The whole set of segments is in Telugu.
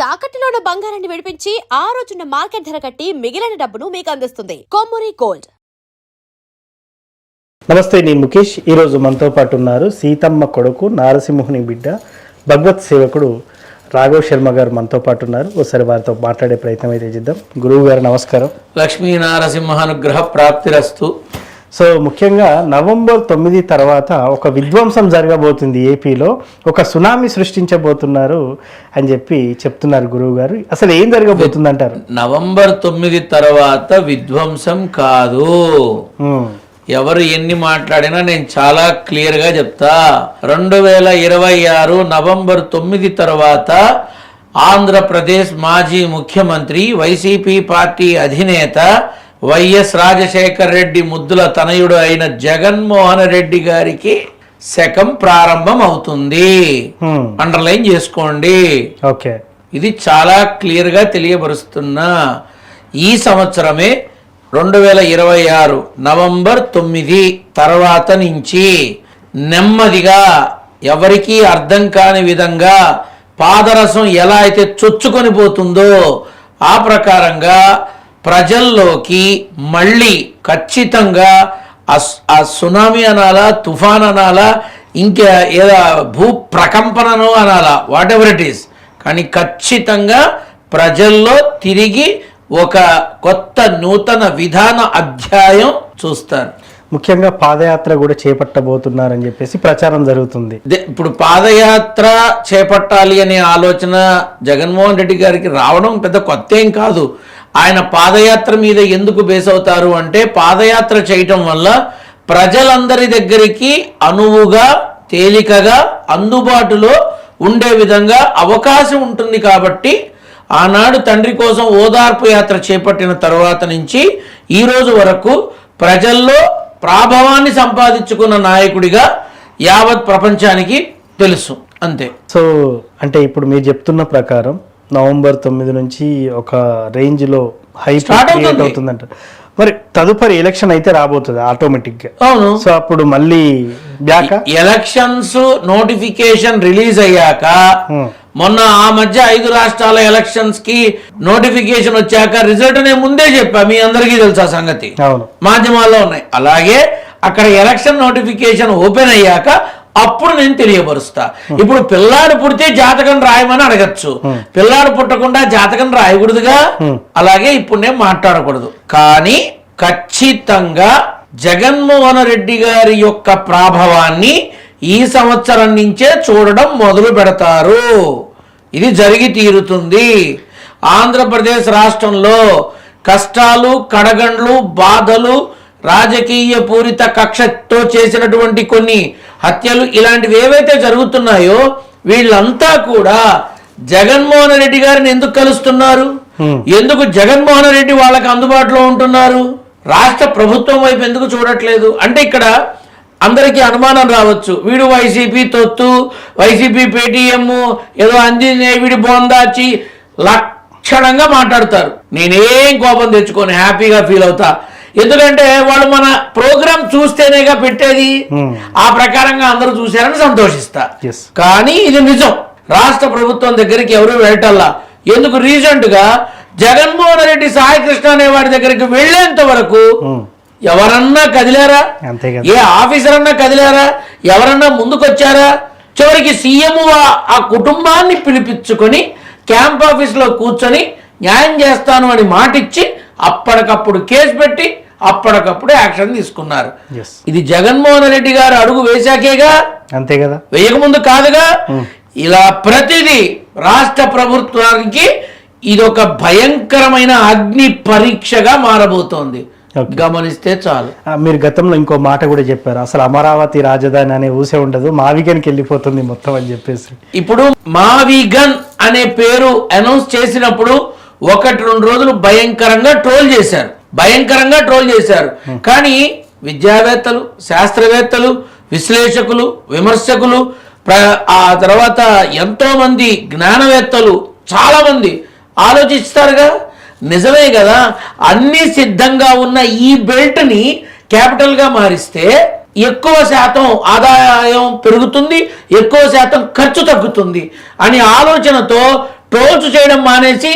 తాకట్టులో ఉన్న బంగారాన్ని విడిపించి ఆ రోజున్న మార్కెట్ ధర కట్టి మిగిలిన డబ్బును మీకు అందిస్తుంది కొమ్మూరి గోల్డ్. నమస్తే, నేను ముఖేష్. ఈరోజు మనతో పాటు ఉన్నారు సీతమ్మ కొడుకు నారసింహుని బిడ్డ భగవత్ సేవకుడు రాఘవ్ శర్మ గారు మనతో పాటు ఉన్నారు. ఒకసారి వారితో మాట్లాడే ప్రయత్నం అయితే చేద్దాం. గురువు గారు నమస్కారం. లక్ష్మీ నారసింహానుగ్రహ ప్రాప్తిరస్తు. సో ముఖ్యంగా నవంబర్ 9 తర్వాత ఒక విధ్వంసం జరగబోతుంది, ఏపీలో ఒక సునామీ సృష్టించబోతున్నారు అని చెప్పి చెప్తున్నారు గురువు గారు. అసలు ఏం జరగబోతుంది అంటారు? నవంబర్ 9 తర్వాత విధ్వంసం కాదు. ఎవరు ఎన్ని మాట్లాడినా నేను చాలా క్లియర్గా చెప్తా. 2026 నవంబర్ 9 తర్వాత ఆంధ్రప్రదేశ్ మాజీ ముఖ్యమంత్రి వైసీపీ పార్టీ అధినేత వైఎస్ రాజశేఖర్ రెడ్డి ముద్దుల తనయుడు అయిన జగన్మోహన్ రెడ్డి గారికి శకం ప్రారంభం అవుతుంది. అండర్లైన్ చేసుకోండి. ఓకే, ఇది చాలా క్లియర్గా తెలియపరుస్తున్నా. ఈ సంవత్సరమే 2026 నవంబర్ 9 తర్వాత నుంచి నెమ్మదిగా ఎవరికీ అర్థం కాని విధంగా పాదరసం ఎలా అయితే చొచ్చుకొని పోతుందో ఆ ప్రకారంగా ప్రజల్లోకి మళ్ళీ ఖచ్చితంగా ఆ సునామీ అనాలా, తుఫాన్ అనాలా, ఇంకా ఏదో భూ ప్రకంపనను అనాలా, వాట్ ఎవర్ ఇట్ ఈస్, కానీ ఖచ్చితంగా ప్రజల్లో తిరిగి ఒక కొత్త నూతన విధాన అధ్యాయం చూస్తారు. ముఖ్యంగా పాదయాత్ర కూడా చేపట్టబోతున్నారని చెప్పేసి ప్రచారం జరుగుతుంది. ఇప్పుడు పాదయాత్ర చేపట్టాలి అనే ఆలోచన జగన్మోహన్ రెడ్డి గారికి రావడం పెద్ద కొత్త ఏం కాదు. ఆయన పాదయాత్ర మీద ఎందుకు బేస్ అవుతారు అంటే, పాదయాత్ర చేయటం వల్ల ప్రజలందరి దగ్గరికి అనువుగా, తేలికగా, అందుబాటులో ఉండే విధంగా అవకాశం ఉంటుంది. కాబట్టి ఆనాడు తండ్రి కోసం ఓదార్పు యాత్ర చేపట్టిన తర్వాత నుంచి ఈ రోజు వరకు ప్రజల్లో ప్రాభవాన్ని సంపాదించుకున్న నాయకుడిగా యావత్ ప్రపంచానికి తెలుసు. అంతే. సో అంటే ఇప్పుడు మీరు చెప్తున్న ప్రకారం నవంబర్ 9 నుంచి ఒక రేంజ్ లో హైప్ క్రియేట్ అవుతుందంట. మరి తదుపరి ఎలక్షన్ అయితే రాబోతుంది ఆటోమేటిక్ గా. అవును. సో అప్పుడు మళ్ళీ బ్యాక్ ఎలక్షన్స్ నోటిఫికేషన్ రిలీజ్ అయ్యాక, మొన్న ఆ మధ్య 5 రాష్ట్రాల ఎలక్షన్స్ కి నోటిఫికేషన్ వచ్చాక రిజల్ట్ నేను ముందే చెప్పా, మీ అందరికీ తెలుసా సంగతి, మాధ్యమాల్లో ఉన్నాయి. అలాగే అక్కడ ఎలక్షన్ నోటిఫికేషన్ ఓపెన్ అయ్యాక అప్పుడు నేను తెలియపరుస్తా. ఇప్పుడు పిల్లాడు పుడితే జాతకం రాయమని అడగచ్చు, పిల్లాడు పుట్టకుండా జాతకం రాయకూడదుగా. అలాగే ఇప్పుడు నేను మాట్లాడకూడదు. కానీ ఖచ్చితంగా జగన్మోహన్ రెడ్డి గారి యొక్క ప్రాభవాన్ని ఈ సంవత్సరం నుంచే చూడడం మొదలు పెడతారు. ఇది జరిగి తీరుతుంది. ఆంధ్రప్రదేశ్ రాష్ట్రంలో కష్టాలు, కడగండ్లు, బాధలు, రాజకీయ పూరిత కక్షతో చేసినటువంటి కొన్ని హత్యలు, ఇలాంటివి ఏవైతే జరుగుతున్నాయో వీళ్ళంతా కూడా జగన్మోహన్ రెడ్డి గారిని ఎందుకు కలుస్తున్నారు? ఎందుకు జగన్మోహన్ రెడ్డి వాళ్ళకి అందుబాటులో ఉంటున్నారు? రాష్ట్ర ప్రభుత్వం వైపు ఎందుకు చూడట్లేదు అంటే, ఇక్కడ అందరికీ అనుమానం రావచ్చు, వీడు వైసీపీ తొత్తు, వైసీపీ పేటీఎం, ఏదో అందినే వీడి బోందాచి లక్షణంగా మాట్లాడతారు. నేనేం కోపం తెచ్చుకొని హ్యాపీగా ఫీల్ అవుతా. ఎందుకంటే వాళ్ళు మన ప్రోగ్రామ్ చూస్తేనేగా పెట్టేది. ఆ ప్రకారంగా అందరూ చూశారని సంతోషిస్తా. కానీ ఇది నిజం. రాష్ట్ర ప్రభుత్వం దగ్గరికి ఎవరు వెళ్ళటల్లా. ఎందుకు? రీసెంట్ గా జగన్మోహన్ రెడ్డి సాయికృష్ణ అనే వాడి దగ్గరికి వెళ్లేంత వరకు ఎవరన్నా కదిలారా? ఏ ఆఫీసర్ అన్నా కదిలారా? ఎవరన్నా ముందుకొచ్చారా? చివరికి సీఎం ఆ కుటుంబాన్ని పిలిపించుకొని క్యాంప్ ఆఫీస్ లో కూర్చొని న్యాయం చేస్తాను అని మాటిచ్చి అప్పటికప్పుడు కేసు పెట్టి అప్పటికప్పుడు యాక్షన్ తీసుకున్నారు. ఇది జగన్మోహన్ రెడ్డి గారు అడుగు వేశాకేగా, అంతే కదా, వేయకముందు కాదుగా. ఇలా ప్రతిదీ రాష్ట్ర ప్రభుత్వానికి ఇదొక భయంకరమైన అగ్ని పరీక్షగా మారబోతోంది. గమనిస్తే చాలు. మీరు గతంలో ఇంకో మాట కూడా చెప్పారు, అసలు అమరావతి రాజధాని అనే ఊసే ఉండదు, మావిగన్కి వెళ్ళిపోతుంది మొత్తం అని చెప్పేసి. ఇప్పుడు మావిగన్ అనే పేరు అనౌన్స్ చేసినప్పుడు 1-2 రోజులు భయంకరంగా ట్రోల్ చేశారు. కానీ విద్యావేత్తలు, శాస్త్రవేత్తలు, విశ్లేషకులు, విమర్శకులు, ఆ తర్వాత ఎంతో మంది జ్ఞానవేత్తలు చాలా మంది ఆలోచిస్తారుగా. నిజమే కదా, అన్ని సిద్ధంగా ఉన్న ఈ బెల్ట్ని క్యాపిటల్గా మారిస్తే ఎక్కువ శాతం ఆదాయం పెరుగుతుంది, ఎక్కువ శాతం ఖర్చు తగ్గుతుంది అని ఆలోచనతో ట్రోల్స్ చేయడం మానేసి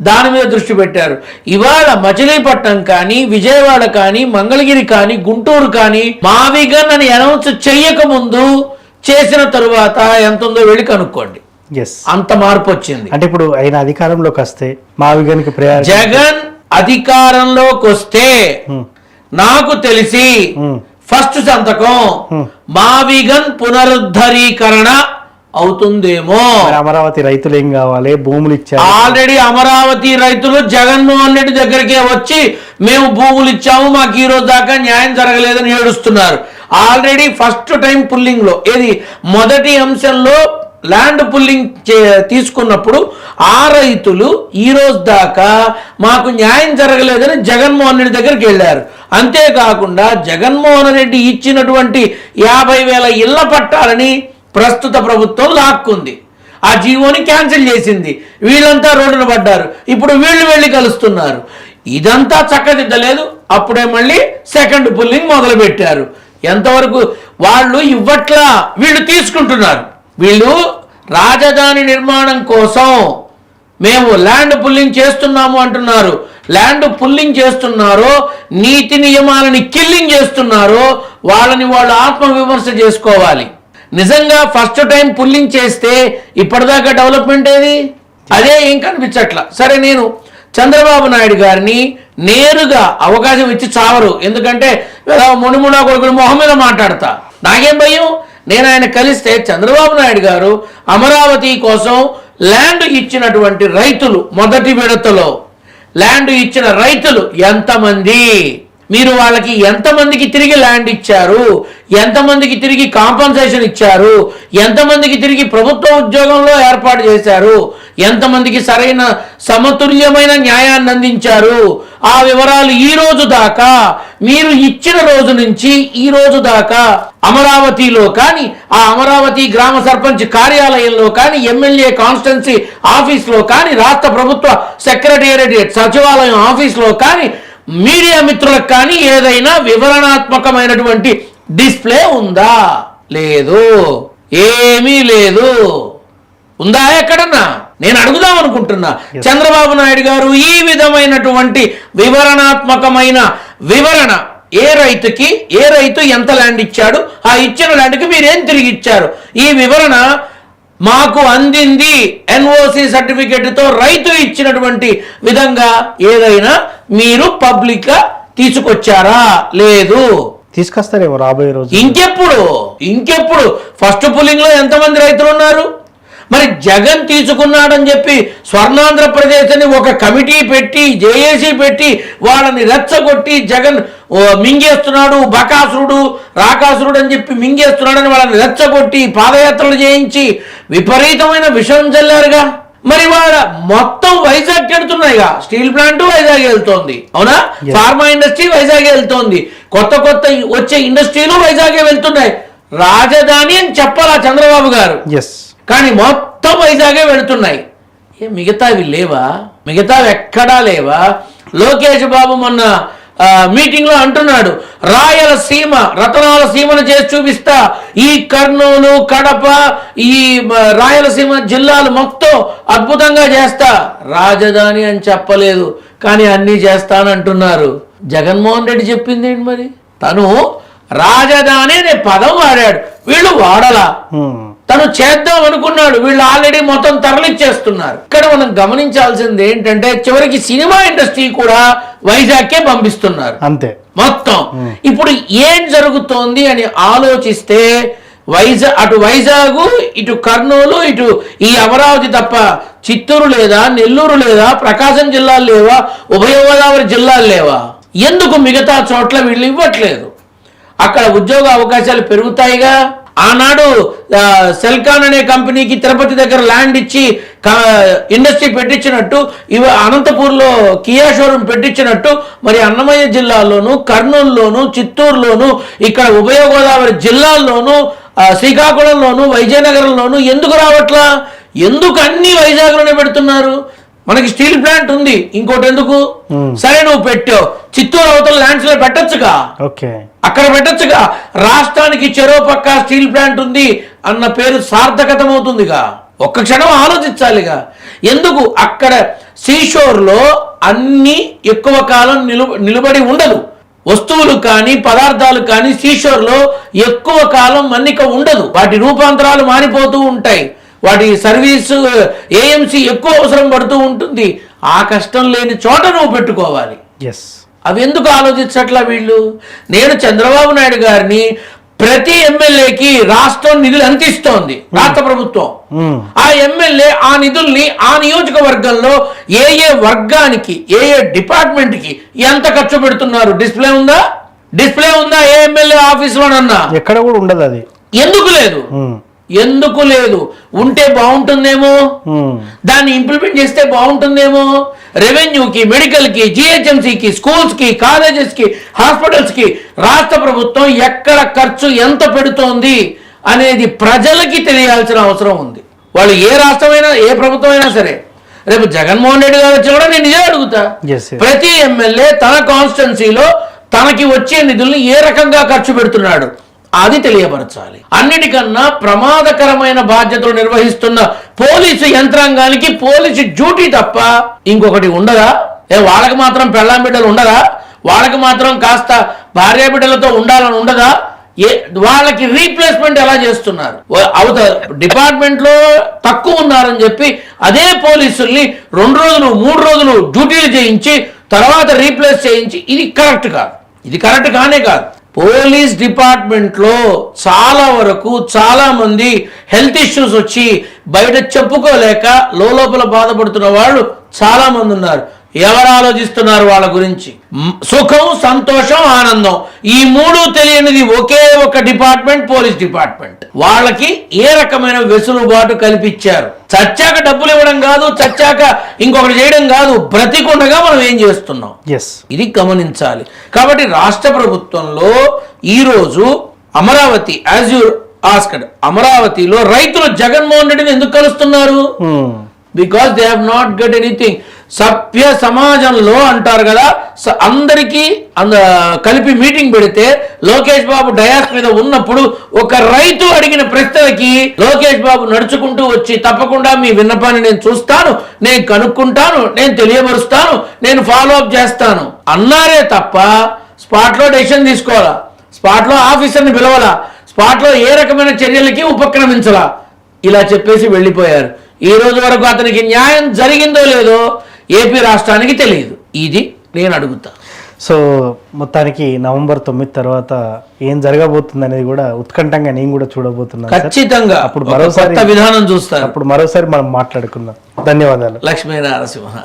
దాని మీద దృష్టి పెట్టారు. ఇవాళ మచిలీపట్నం కానీ, విజయవాడ కానీ, మంగళగిరి కానీ, గుంటూరు కానీ మావిగన్ అని అనౌన్స్ చెయ్యక ముందు చేసిన తరువాత ఎంత ఉందో వెళ్ళి కనుక్కోండి. అంత మార్పు వచ్చింది. అంటే ఇప్పుడు ఆయన అధికారంలోకి వస్తే మావిగన్కి ప్రయారిటీ, జగన్ అధికారంలోకి వస్తే నాకు తెలిసి ఫస్ట్ సంతకం మావిగన్ పునరుద్ధరీకరణ అవుతుందేమో. అమరావతి రైతులు ఏం కావాలి, భూములు ఇచ్చారు. ఆల్రెడీ అమరావతి రైతులు జగన్మోహన్ రెడ్డి దగ్గరికే వచ్చి మేము భూములు ఇచ్చాము, మాకు ఈ రోజు దాకా న్యాయం జరగలేదని ఏడుస్తున్నారు. ఆల్రెడీ ఫస్ట్ టైం పుల్లింగ్ లో ఏది మొదటి అంశంలో ల్యాండ్ పుల్లింగ్ తీసుకున్నప్పుడు ఆ రైతులు ఈ రోజు దాకా మాకు న్యాయం జరగలేదని జగన్మోహన్ రెడ్డి దగ్గరికి వెళ్ళారు. అంతేకాకుండా జగన్మోహన్ రెడ్డి ఇచ్చినటువంటి 50,000 ఇళ్ల పట్టాలని ప్రస్తుత ప్రభుత్వం లాక్కుంది. ఆ జీవోని క్యాన్సిల్ చేసింది. వీళ్ళంతా రోడ్డున పడ్డారు. ఇప్పుడు వీళ్ళు వెళ్ళి కలుస్తున్నారు. ఇదంతా చక్కదిద్దలేదు. అప్పుడే మళ్ళీ సెకండ్ పుల్లింగ్ మొదలు పెట్టారు. ఎంతవరకు వాళ్ళు ఇవ్వట్లా, వీళ్ళు తీసుకుంటున్నారు. వీళ్ళు రాజధాని నిర్మాణం కోసం మేము ల్యాండ్ పుల్లింగ్ చేస్తున్నాము అంటున్నారు. ల్యాండ్ పుల్లింగ్ చేస్తున్నారో, నీతి నియమాలని కిల్లింగ్ చేస్తున్నారో వాళ్ళని వాళ్ళు ఆత్మవిమర్శ చేసుకోవాలి. నిజంగా ఫస్ట్ టైం పుల్లింగ్ చేస్తే ఇప్పటిదాకా డెవలప్మెంట్ ఏది? అదే ఏం కనిపించట్లా. సరే, నేను చంద్రబాబు నాయుడు గారిని నేరుగా అవకాశం ఇచ్చి చావరు. ఎందుకంటే మునిముడా కొడుకుని మొహం మీద మాట్లాడతా, నాకేం భయం. నేను ఆయన కలిస్తే చంద్రబాబు నాయుడు గారు అమరావతి కోసం ల్యాండ్ ఇచ్చినటువంటి రైతులు, మొదటి విడతలో ల్యాండ్ ఇచ్చిన రైతులు ఎంతమంది, మీరు వాళ్ళకి ఎంతమందికి తిరిగి ల్యాండ్ ఇచ్చారు, ఎంతమందికి తిరిగి కాంపన్సేషన్ ఇచ్చారు, ఎంతమందికి తిరిగి ప్రభుత్వ ఉద్యోగంలో ఏర్పాటు చేశారు, ఎంతమందికి సరైన సమతుల్యమైన న్యాయాన్ని అందించారు, ఆ వివరాలు ఈ రోజు దాకా, మీరు ఇచ్చిన రోజు నుంచి ఈ రోజు దాకా అమరావతిలో కానీ, ఆ అమరావతి గ్రామ సర్పంచ్ కార్యాలయంలో కానీ, ఎమ్మెల్యే కాన్స్టిట్యున్సీ ఆఫీస్లో కానీ, రాష్ట్ర ప్రభుత్వ సెక్రటేరియట్ సచివాలయం ఆఫీస్లో కానీ, మీడియా మిత్రులకు కానీ ఏదైనా వివరణాత్మకమైనటువంటి డిస్ప్లే ఉందా? లేదు, ఏమీ లేదు. ఉందా ఎక్కడన్నా? నేను అడుగుదాం అనుకుంటున్నా. చంద్రబాబు నాయుడు గారు ఈ విధమైనటువంటి వివరణాత్మకమైన వివరణ, ఏ రైతు ఎంత ల్యాండ్ ఇచ్చాడు, ఆ ఇచ్చిన ల్యాండ్కి మీరేం తిరిగి ఇచ్చారు, ఈ వివరణ మాకు అందింది ఎన్ఓసి సర్టిఫికెట్తో రైతు ఇచ్చినటువంటి విధంగా ఏదైనా మీరు పబ్లిక్ గా తీసుకొచ్చారా? లేదు. తీసుకొస్తారేమో రాబోయే రోజు. ఇంకెప్పుడు ఫస్ట్ పుల్లింగ్ లో ఎంతమంది రైతులు ఉన్నారు? మరి జగన్ తీసుకున్నాడని చెప్పి స్వర్ణాంధ్రప్రదేశ్ అని ఒక కమిటీ పెట్టి, జేఏసీ పెట్టి వాళ్ళని రెచ్చగొట్టి జగన్ మింగేస్తున్నాడు, బకాసురుడు రాకాసురుడు అని చెప్పి మింగేస్తున్నాడని వాళ్ళని రెచ్చగొట్టి పాదయాత్రలు చేయించి విపరీతమైన విషయం చల్లారుగా. మరి వాళ్ళ మొత్తం వైజాగ్ వెళ్తున్నాయిగా. స్టీల్ ప్లాంట్ వైజాగ్ వెళ్తోంది, అవునా? ఫార్మా ఇండస్ట్రీ వైజాగ్ వెళ్తోంది, కొత్త వచ్చే ఇండస్ట్రీలు వైజాగే వెళ్తున్నాయి. రాజధాని అని చెప్పాలా చంద్రబాబు గారు, కానీ మొత్తం వైజాగే వెళుతున్నాయి. మిగతావి లేవా? మిగతావి ఎక్కడా లేవా? లోకేష్ బాబు మొన్న మీటింగ్ లో అంటున్నాడు, రాయలసీమ రతనాల సీమను చేసి చూపిస్తా, ఈ కర్నూలు, కడప, ఈ రాయలసీమ జిల్లాలు మొత్తం అద్భుతంగా చేస్తా. రాజధాని అని చెప్పలేదు, కానీ అన్నీ చేస్తానంటున్నారు. జగన్మోహన్ రెడ్డి చెప్పింది ఏంటి మరి? తను రాజధాని అనే పదం వాడాడు, వీళ్ళు వాడలా. తను చేద్దాం అనుకున్నాడు, వీళ్ళు ఆల్రెడీ మొత్తం తరలిచ్చేస్తున్నారు. ఇక్కడ మనం గమనించాల్సింది ఏంటంటే చివరికి సినిమా ఇండస్ట్రీ కూడా వైజాగ్కే పంపిస్తున్నారు అంతే మొత్తం. ఇప్పుడు ఏం జరుగుతోంది అని ఆలోచిస్తే అటు వైజాగ్, ఇటు కర్నూలు, ఇటు ఈ అమరావతి తప్ప చిత్తూరు లేదా, నెల్లూరు లేదా, ప్రకాశం జిల్లాలు లేవా, ఉభయ గోదావరి జిల్లాలు లేవా? ఎందుకు మిగతా చోట్ల వీళ్ళు ఇవ్వట్లేదు? అక్కడ ఉద్యోగ అవకాశాలు పెరుగుతాయిగా. ఆనాడు సెల్కాన్ అనే కంపెనీకి తిరుపతి దగ్గర ల్యాండ్ ఇచ్చి ఇండస్ట్రీ పెట్టించినట్టు, అనంతపూర్లో కియా షోరూమ్ పెట్టించినట్టు, మరి అన్నమయ్య జిల్లాలోను, కర్నూలులోను, చిత్తూరులోను, ఇక్కడ ఉభయ గోదావరి జిల్లాల్లోనూ, శ్రీకాకుళంలోను, విజయనగరంలోను ఎందుకు రావట్లా? ఎందుకు అన్ని వైజాగ్లోనే పెడుతున్నారు? మనకి స్టీల్ ప్లాంట్ ఉంది, ఇంకోటి ఎందుకు? సరే, నువ్వు పెట్టావు, చిత్తూరు అవతల ల్యాండ్స్ లో పెట్టొచ్చుగా, అక్కడ పెట్టొచ్చుగా. రాష్ట్రానికి చెరో పక్క స్టీల్ ప్లాంట్ ఉంది అన్న పేరు సార్థకతమవుతుందిగా. ఒక్క క్షణం ఆలోచించాలిగా. ఎందుకు అక్కడ సీషోర్లో అన్ని ఎక్కువ కాలం నిలబడి ఉండదు. వస్తువులు కానీ పదార్థాలు కానీ సీషోర్లో ఎక్కువ కాలం మన్నిక ఉండదు. వాటి రూపాంతరాలు మారిపోతూ ఉంటాయి. వాటి సర్వీసు ఏఎంసీ ఎక్కువ అవసరం పడుతూ ఉంటుంది. ఆ కష్టం లేని చోట నువ్వు పెట్టుకోవాలి. అవి ఎందుకు ఆలోచించట్లా వీళ్ళు? నేను చంద్రబాబు నాయుడు గారిని ప్రతి ఎమ్మెల్యేకి రాష్ట్రం నిధులు అందిస్తోంది రాష్ట్ర ప్రభుత్వం. ఆ ఎమ్మెల్యే ఆ నిధుల్ని ఆ నియోజకవర్గంలో ఏ ఏ వర్గానికి ఏ ఏ డిపార్ట్మెంట్ కి ఎంత ఖర్చు పెడుతున్నారు డిస్ప్లే ఉందా? ఏ ఎమ్మెల్యే ఆఫీసులోనన్నా? ఎక్కడ కూడా ఉండదు. అది ఎందుకు లేదు? ఉంటే బాగుంటుందేమో, దాన్ని ఇంప్లిమెంట్ చేస్తే బాగుంటుందేమో. రెవెన్యూకి, మెడికల్కి, జిహెచ్ఎంసీకి, స్కూల్స్కి, కాలేజెస్కి, హాస్పిటల్స్కి రాష్ట్ర ప్రభుత్వం ఎక్కడ ఖర్చు ఎంత పెడుతోంది అనేది ప్రజలకి తెలియాల్సిన అవసరం ఉంది. వాళ్ళు ఏ రాష్ట్రమైనా ఏ ప్రభుత్వం అయినా సరే. రేపు జగన్మోహన్ రెడ్డి గారు వచ్చి కూడా నేను నిజమే అడుగుతా, ప్రతి ఎమ్మెల్యే తన కాన్స్టిట్యున్సీలో తనకి వచ్చే నిధుల్ని ఏ రకంగా ఖర్చు పెడుతున్నాడు అది తెలియపరచాలి. అన్నిటికన్నా ప్రమాదకరమైన బాధ్యతలు నిర్వహిస్తున్న పోలీసు యంత్రాంగానికి పోలీసు డ్యూటీ తప్ప ఇంకొకటి ఉండదా? వాళ్ళకి మాత్రం పెళ్ళాం బిడ్డలు ఉండదా? వాళ్ళకి మాత్రం కాస్త భార్య బిడ్డలతో ఉండాలని ఉండదా? వాళ్ళకి రీప్లేస్మెంట్ ఎలా చేస్తున్నారు? డిపార్ట్మెంట్ లో తక్కువ ఉన్నారని చెప్పి అదే పోలీసుల్ని 2 రోజులు 3 రోజులు డ్యూటీలు చేయించి తర్వాత రీప్లేస్ చేయించి ఇది కరెక్ట్ కాదు. ఇది కరెక్ట్ కానే కాదు. పోలీస్ డిపార్ట్మెంట్ లో చాలా వరకు చాలా మంది హెల్త్ ఇష్యూస్ వచ్చి బయట చెప్పుకోలేక లోపల బాధపడుతున్న వాళ్ళు చాలా మంది ఉన్నారు. ఎవరు ఆలోచిస్తున్నారు వాళ్ళ గురించి? సుఖం, సంతోషం, ఆనందం ఈ 3 తెలియనిది ఒకే ఒక డిపార్ట్మెంట్, పోలీస్ డిపార్ట్మెంట్. వాళ్ళకి ఏ రకమైన వెసులుబాటు కల్పించారు? చచ్చాక డబ్బులు ఇవ్వడం కాదు, చచ్చాక ఇంకొకటి చేయడం కాదు, బ్రతికుండగా మనం ఏం చేస్తున్నాం ఇది గమనించాలి. కాబట్టి రాష్ట్ర ప్రభుత్వంలో ఈరోజు అమరావతి యాజ్ యూ ఆస్క్డ్, అమరావతిలో రైతులు జగన్మోహన్ రెడ్డిని ఎందుకు కలుస్తున్నారు? Because they have not get anything. సభ్య సమాజంలో అంటారు కదా, అందరికీ కలిపి మీటింగ్ పెడితే లోకేష్ బాబు డయాస్ మీద ఉన్నప్పుడు ఒక రైతు అడిగిన ప్రశ్నలకి లోకేష్ బాబు నడుచుకుంటూ వచ్చి తప్పకుండా మీ విన్నపాన్ని నేను చూస్తాను, నేను కనుక్కుంటాను, నేను తెలియపరుస్తాను, నేను ఫాలో అప్ చేస్తాను అన్నారే తప్ప స్పాట్లో డెసిషన్ తీసుకోవాలా, స్పాట్లో ఆఫీసర్ని పిలవాలా, స్పాట్లో ఏ రకమైన చర్యలకి ఉపక్రమించాలా, ఇలా చెప్పేసి వెళ్ళిపోయారు. ఈ రోజు వరకు అతనికి న్యాయం జరిగిందో లేదో ఏపీ రాష్ట్రానికి తెలియదు. ఇది నేను అడుగుతా. సో మొత్తానికి నవంబర్ 9 తర్వాత ఏం జరగబోతుంది అనేది కూడా ఉత్కంఠంగా నేను కూడా చూడబోతున్నాను. ఖచ్చితంగా అప్పుడు మరోసారి విధానం చూస్తాను. అప్పుడు మరోసారి మనం మాట్లాడుకుందాం. ధన్యవాదాలు. లక్ష్మీ నరసింహ.